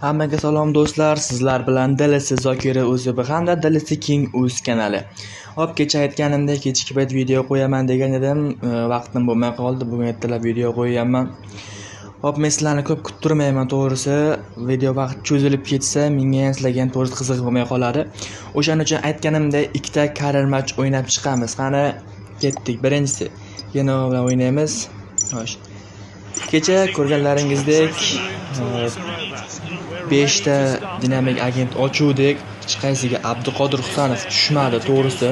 Hammaga salom do'stlar, sizlar bilan Dalasi Zokirov o'zi hamda Dalasi King o'z kanali. Hop, kecha aytganimdek kechki payt video qo'yaman degan edim, vaqtim bo'lmay qoldi. Bugun ertalab video qo'yaman. Hop, men sizlarni ko'p kuttirmayman, to'g'risi. Video vaqt cho'zilib ketsa, menga ham sizlarga ham to'g'risi qiziq bo'lmay qoladi. O'shaning uchun aytganimdek, ikkita karar match o'ynab chiqamiz. Qani, ketdik. Birinchisi Geno bilan o'ynaymiz. Xo'sh. Kecha ko'rganlaringizdek 5 ta dinamik agent ochuvdik. Hech qaysiga Abduqodir Husanov tushmadi, to'g'risi.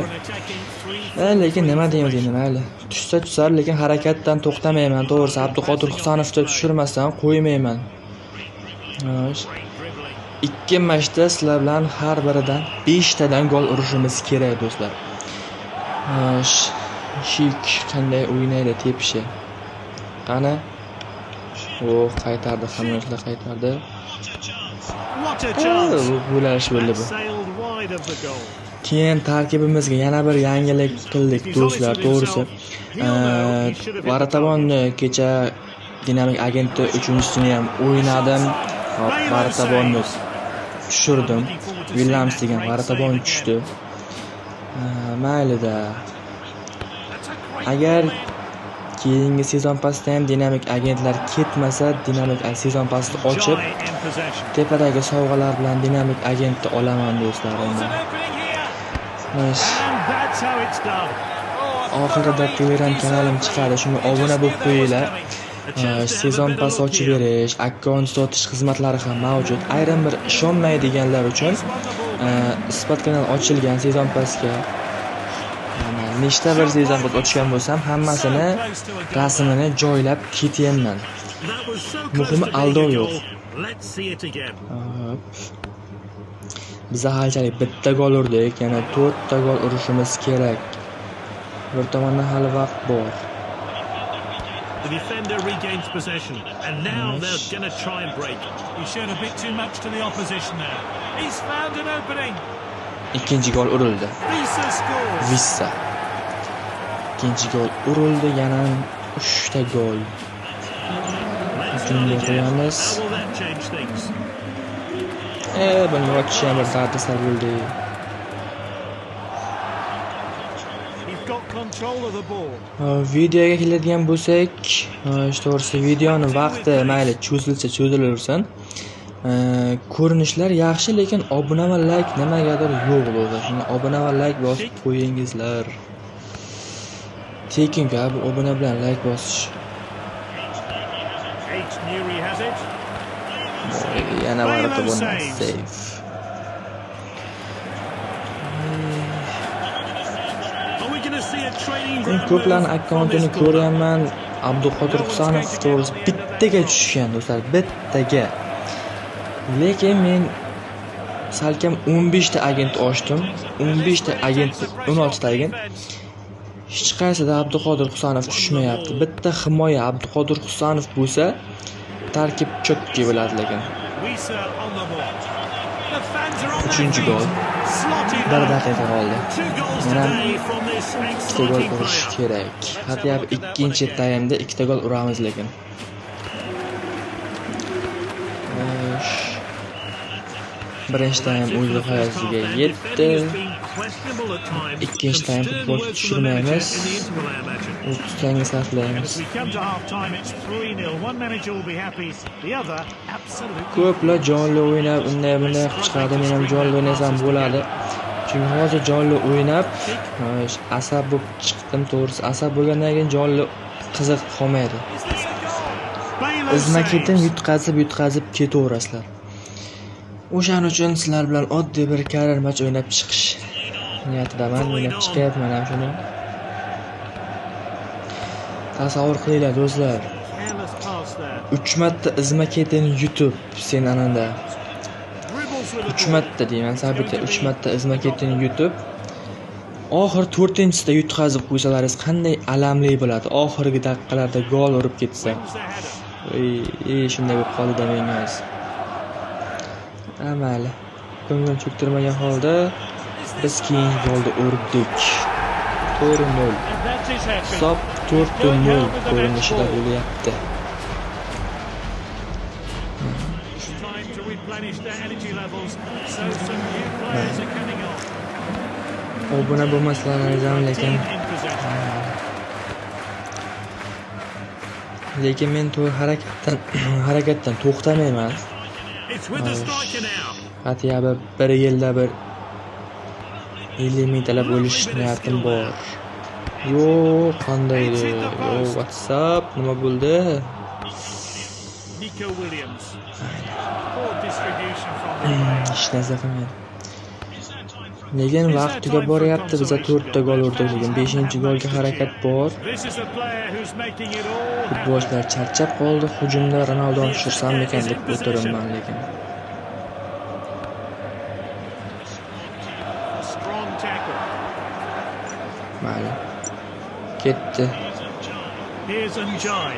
Lekin nima deymiz endi, mayli. Tushsa, lekin harakatdan to'xtamayman, to'g'risi. Abduqodir Husanovni tushirmasdan qo'ymayman. Xo'sh. Ikki matchda sizlar bilan har biridan 5 tadan gol urishimiz kerak, do'stlar. Xo'sh. Shik qanday o'ynaydi tepishi. Qani? Qaytardi, hammalar qaytardi. Bo'lash bo'ldi bu. Keyin tarkibimizga yana bir yangilik qildik, do'stlar, to'g'risi. Varatavonni kecha dinamik agentni 3-sini ham o'ynadim. Varatavonni tushirdim. Williams degan varatavon tushdi. Mayli-da. Agar keyingi sezon pasida ham dinamik agentlar ketmasa, dinamik sezon pasini ochib, tepadagi sovg'alar bilan dinamik agentni olaman, do'stlar. Oxirida Telegram kanalim chiqadi, shunga obuna bo'lib qo'yinglar. Sezon pas ochib berish, akkaunt sotish xizmatlari ham mavjud. Ayrim bir ishonmaydiganlar uchun isbot kanal ochilgan sezon pasga. Nechta bir sezon pas ochgan bo'lsam, hammasini rasmini joylab ketaman. Muhimi aldov yo'q. Bizda halchalik bitta gol urdik, yana 4 ta gol urishimiz kerak. Bir tomondan hali vaqt bor. The defender regains possession, and now they're going to try and break. He showed a bit too much to the opposition there. He's found an opening. Ikkinchi gol urildi. Vissa. Ikkinchi gol urildi, yana 3 ta gol. Hujumga qo'yamiz. Buni ochish ham bir dardisar bo'ldi. Videoga keladigan bo'lsak, to'g'risi videoning vaqti mayli cho'zilsa cho'zilaversin. Ko'rinishlar yaxshi, lekin obuna va like nimagadir yo'q bo'ldi. Shuni obuna va like bosib qo'yingizlar. Tekinga bu obuna bilan like bosish. Yana varata bo'lmadi. Save. Men ko'plarning akkauntini ko'ryapman. Abduqodir Husanov to'g'risi bittaga tushgan, do'stlar, bittaga. Lekin men salkam 15 ta agent ochdim. 15 ta agent, 16 ta agent. Hech qaysida Abduqodir Husanov tushmayapti. Bitta himoya Abduqodir Husanov bo'lsa, tarkib chotki bo'ladi lekin. 3-chi gol. 1 daqiqa qoldi. Mana 2 gol urish kerak. Hatto ikkinchi taymda 2 ta gol uramiz lekin. Birinchi taym o'z nihoyasiga yetdi. Ikkinchi taym futbol tushirmaymiz. O'tgangi sarflaymiz. Ko'plar jonli o'ynab, unday bunday qilib chiqadi. Men ham jonli o'ynasam bo'ladi. Chunki hozir jonli o'ynab, asab bo'lib chiqdim, to'g'risi. Asab bo'lgandan keyin jonli qiziq qolmaydi. Izma-ketin yutqazib ketaverasizlar. O'shaning uchun sizlar bilan oddiy bir karar match o'ynab chiqish niyatidaman. O'ynab chiqyapman ham shuni. Tasavvur qilinglar, do'stlar. 3 marta izma-ketin yutib, sen ananda 3 marta deyman, sabita 3 marta izma-ketin yutib, oxir 4-sida yutqazib qo'ysalaringiz qanday alamli bo'ladi. Oxirgi daqiqalarda gol urib ketsa. Shunday bo'lib qoldi menga. Mayli. Ko'ngil cho'ktirmagan holda biz keyingi golni urdik. 4-0. Hisob 4-0 ko'rinishida bo'lyapti. replenish their energy levels. So some new players are coming on. Obuna bo'lmaslaridan lekin men harakatdan to'xtamayman. It's with the striker now. Qat'iy bir yilda bir 50 mingtalab o'lish niyatim bor. Yo'q, qanday edi? Yo, WhatsApp nima bo'ldi? Nico Williams. Poor distribution from the player. Hech narsa qilmaydi. Lekin vaqt tugab boryapti. Biz 4 ta gol urdik, lekin 5-golga harakat bor. This is a player who's making it all happen. Futbolchilar charchab qoldi. Hujumda Ronaldoni tushirsam ekan deb o'tiraman lekin. Strong tackle. Mayli. Ketdi. Here's Njai.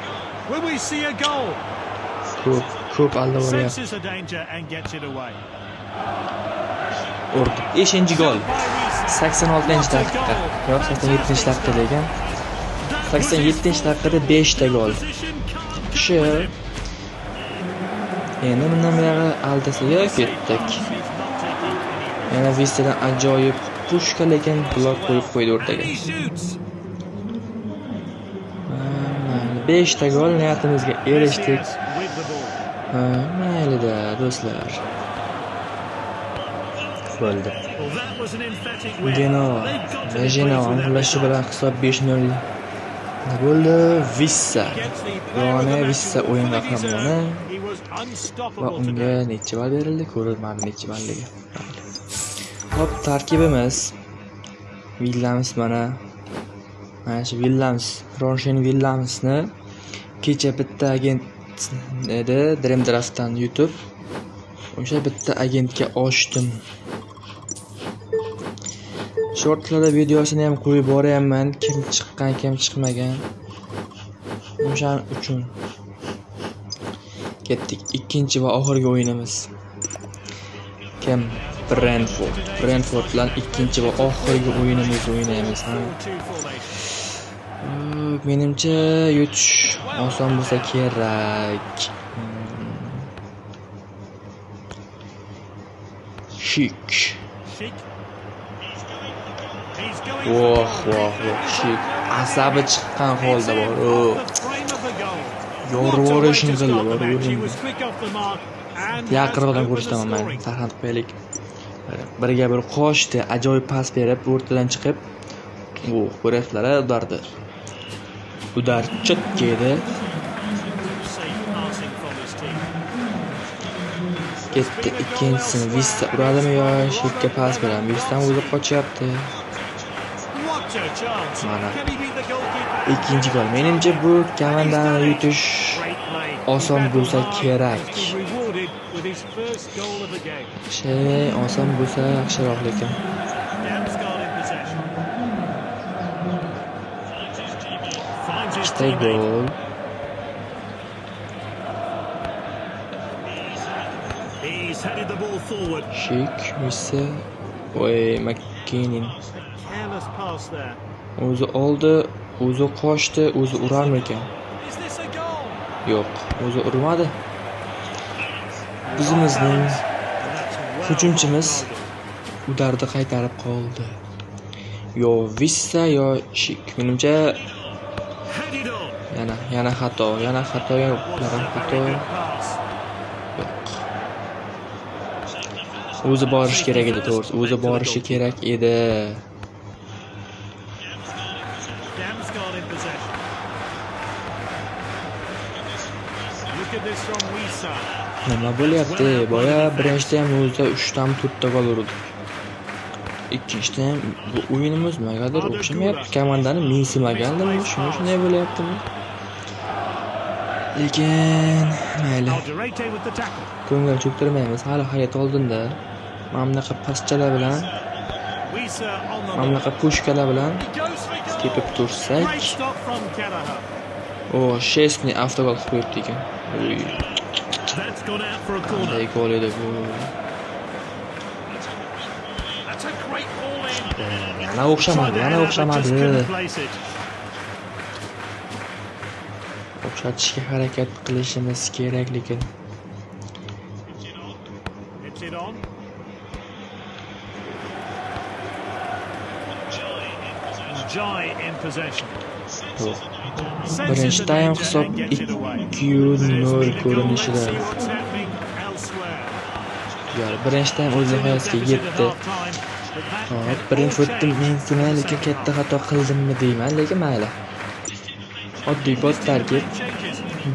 Will we see a goal? Ko'p alda bo'lyapti. Senses a danger and gets it away. Urdi. 5-gol. 86-daqiqa. Yo'q, 87-daqiqa degan. 87-daqiqada 5 ta gol. Kishi endi bundan beri aldasiga ketdik. Yana Vistadan ajoyib pushka, lekin blok qo'yib qo'ydi o'rtaga. 5 ta gol niyatimizga erishdik. Mayli-da, do'stlar. Bo'ldi. Genoa ulashi bilan hisob 5-0 bo'ldi. Vissa o'yin qahramoni va unga necha ball berildi? Ko'rilmadi necha balliga. Hop, tarkibimiz Williams mana shu Williams, Roshan Williamsni kecha bitta agent edi, Dream Draft'dan YouTube. O'sha bitta agentga ochdim. Shortlarda videosini ham qo'yib boryapman, kim chiqqan, kim chiqmagan. O'shaning uchun ketdik. Ikkinchi va oxirgi o'yinimiz. Kim? Brentford bilan ikkinchi va oxirgi o'yinimizni o'ynaymiz. Menimcha yutish oson bo'lsa kerak. Shik. Voh, Shik. Asabi chiqqan holda bor. Yorvorishni qildi bor. Yaqinroqdan ko'rishdan mayli, sarxand qo'yaylik. Birga bir qo'shdi, ajoyib pas berib, o'rtadan chiqib, ko'rasizlar, udar chotga edi. Ketdi ikkinchisini Vista uradimi yo Shikka pas beradi. Vista o'zi qochyapti. Mana ikkinchi gol. Menimcha bu komandani yutish oson bo'lsa kerak. Oson bo'lsa yaxshiroq lekin. Ikkita gol. Shik, Vissa, McKinnon. O'zi oldi, o'zi qochdi, o'zi urarmikan? Yo'q, o'zi urmadi. Bizimizning hujumchimiz udarda qaytarib qoldi. Yo Vissa yo Shik. Menimcha yana xato, xato. O'zi borish kerak edi, to'g'risi. O'zi borishi kerak edi. Nima bo'lyapti? Boya birinchida ham o'zida 3 ta 4 ta gol urdi. Ikkinchida ham bu o'yinimiz nimagadir o'xshamayapti. Komandani mensimagandimi? Shunday bo'lyaptimi? Lekin mayli. Ko'ngil cho'ktirmaymiz. Hali hayot oldinda. Mamlaqa paschalar bilan, mamlaqa pushkalar bilan tepib tursak. Shestni avtogol qilib qo'yibdi ekan. Qanday gol edi bu? Yana o'xshamadi. O'xshatishga harakat qilishimiz kerak lekin. Kept it on. Jai in possession. Birinchi taym hisob 2-0 ko'rinishida. Birinchi taym o'z nihoyasiga yetdi. Hop, Brentfordni men lekin katta xato qildimmi deyman, lekin mayli. Oddiy bot tarkib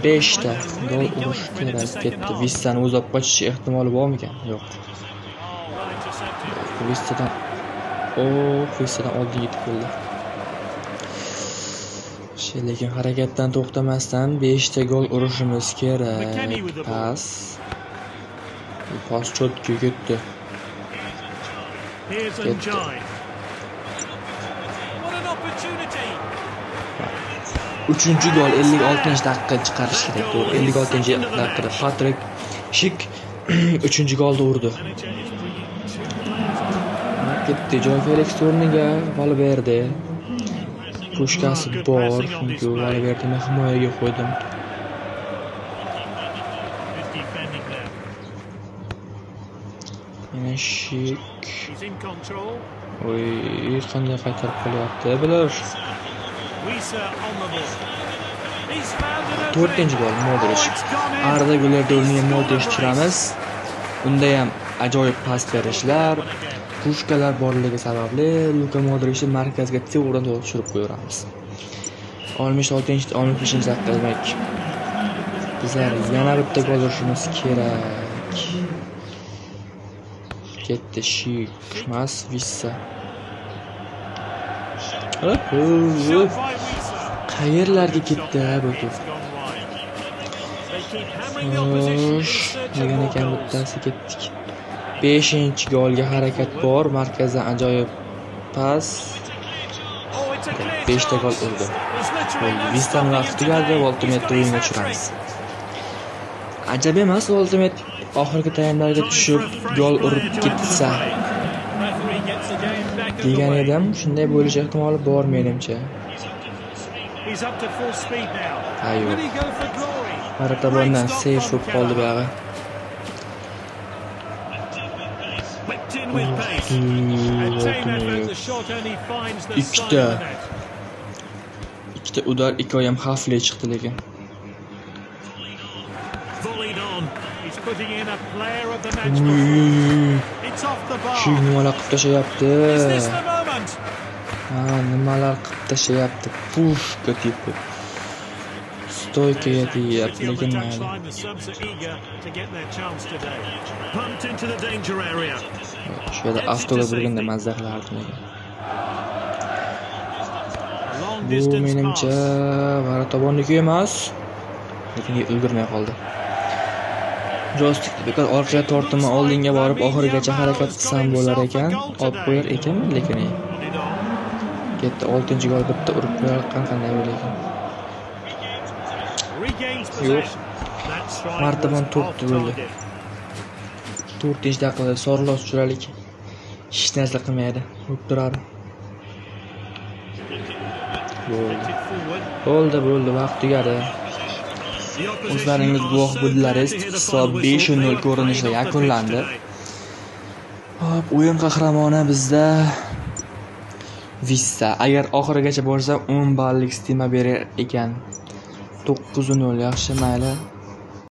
5 ta gol urish kerak ketdi. Vissani o'z olib qochish ehtimoli bormikan? Yo'q. Vissadan oldi yetib keldi. Lekin harakatdan to'xtamasdan 5 ta gol urishimiz kerak. Pas chotga ketdi. Uchinchi gol 56-daqiqa chiqarish kerak. 56-daqiqada Patrik Shik 3-golni urdi. Ketdi Joy Felix o'rniga gol berdi. Pushkasi bor, chunki gol berdimi himoyaga qo'ydim. Yana Shik. Oy, qanday qaytarib qolyapti bular. 4-gol Modric. Arda Güler'da o'rniga Modric tushiramiz. Unda ham ajoyib pas berishlar, pushkalar borligi sababli Luka Modricni markazga to'g'ridan to'g'ri tushirib qo'yamiz. 66-65-daqiqa demak. Bizlar yana bitta gol urishimiz kerak. Ketdi Shik, mas Vissa. Qayerlarga ketdi bu to'p? Degan ekan bittasi ketdik. 5-golga harakat bor, markazdan ajoyib pas. 5 ta gol urdi. Vissani vaqti tugadi, Ultimate o'yinga tushiramiz. Ajab emas, Ultimate oxirgi taymlarga tushib gol urib ketsa. Degan edim, shunday bo'lish ehtimoli bor menimcha. Ayo. Maratabondan save bo'lib qoldi buyog'i. Ikkita udar, ikkovi ham xavfli chiqdi lekin. Shu nimalar qilib tashlayapti? Nimalar qilib tashlayapti? Pushka tipi. Stoykaga tegayapti lekin mayli. Shu yerda avtoga burganda mazza qilardim. Bu menimcha Maratabonniki emas, lekin ulgurmay qoldi. Joystickni bekor orqaga tortdim, oldinga borib oxirigacha harakat qilsam bo'lar ekan, olib qo'yar ekanman lekin. Ketdi 6-gol bitta urib qo'yar qanday bo'lar ekan. Yo'q. Martabon to'pdi bo'ldi. 4-daqiqada Sorlos tushiralik. Hech narsa qilmaydi. Urib turadi. Bo'ldi, vaqt tugadi. O'zlaringiz guvoh bo'ldilaringiz, hisob 5-0 ko'rinishida yakunlandi. Hop, o'yin qahramoni bizda Vissa. Agar oxirigacha borsa 10 ballik stima berar ekan. 9-0 yaxshi, mayli.